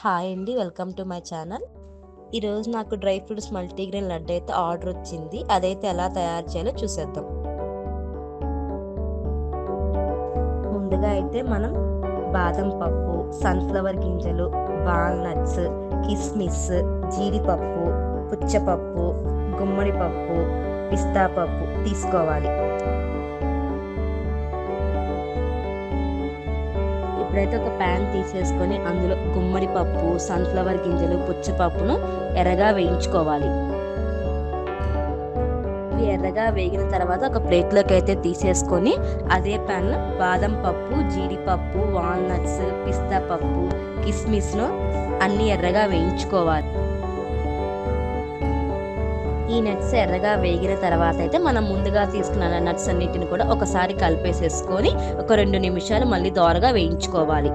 Hi అండి, welcome to my channel. ఈరోజు నాకు డ్రై ఫ్రూట్స్ మల్టీగ్రెయిన్ లడ్డు అయితే ఆర్డర్ వచ్చింది. అదైతే ఎలా తయారు చేయాలో చూసేద్దాం. ముందుగా అయితే మనం బాదం పప్పు, సన్ఫ్లవర్ గింజలు, వాల్నట్స్, కిస్మిస్, జీడిపప్పు, పుచ్చపప్పు, గుమ్మడి పప్పు, పిస్తా పప్పు తీసుకోవాలి. ఇప్పుడైతే ఒక ప్యాన్ తీసేసుకొని అందులో గుమ్మడి పప్పు, సన్ఫ్లవర్ గింజలు, పుచ్చపప్పును ఎర్రగా వేయించుకోవాలి. ఇవి ఎర్రగా వేగిన తర్వాత ఒక ప్లేట్లోకి అయితే తీసేసుకొని అదే ప్యాన్లో బాదం పప్పు, జీడిపప్పు, వాల్నట్స్, పిస్తా పప్పు, కిస్మిస్ను అన్ని ఎర్రగా వేయించుకోవాలి. ఈ నట్స్ ఎర్రగా వేగిన తర్వాత అయితే మనం ముందుగా తీసుకున్న నట్స్ అన్నిటిని కూడా ఒకసారి కలిపేసేసుకొని ఒక 2 నిమిషాలు మళ్ళీ దోరగా వేయించుకోవాలి.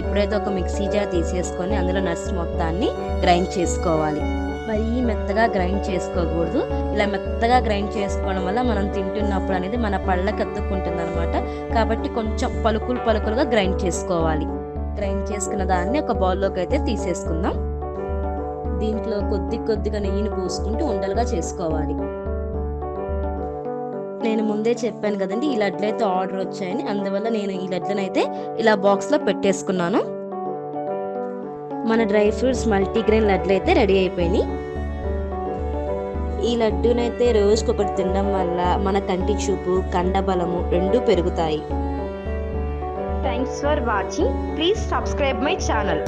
ఇప్పుడైతే ఒక మిక్సీ జార్ తీసేసుకొని అందులో నట్స్ మొత్తాన్ని గ్రైండ్ చేసుకోవాలి. మరి మెత్తగా గ్రైండ్ చేసుకోకూడదు. ఇలా మెత్తగా గ్రైండ్ చేసుకోవడం వల్ల మనం తింటున్నప్పుడు అనేది మన పళ్ళకి అతుక్కుంటుంది అనమాట. కాబట్టి కొంచెం పలుకులుగా గ్రైండ్ చేసుకోవాలి. గ్రైండ్ చేసుకున్న దాన్ని ఒక బౌల్లోకి అయితే తీసేసుకుందాం. దీంట్లో కొద్దిగా నెయ్యిని పోసుకుంటూ ఉండలుగా చేసుకోవాలి. నేను ముందే చెప్పాను కదండి, ఈ లడ్లు అయితే ఆర్డర్ వచ్చాయని. అందువల్ల నేను ఈ లడ్లను అయితే ఇలా బాక్స్లో పెట్టేసుకున్నాను. మన డ్రై ఫ్రూట్స్ మల్టీగ్రెయిన్ లడ్లు అయితే రెడీ అయిపోయినాయి. ఈ లడ్డూనైతే రోజుకొకటి తినడం వల్ల మన కంటి చూపు, కండబలము రెండూ పెరుగుతాయి. Thanks for watching. Please subscribe my channel.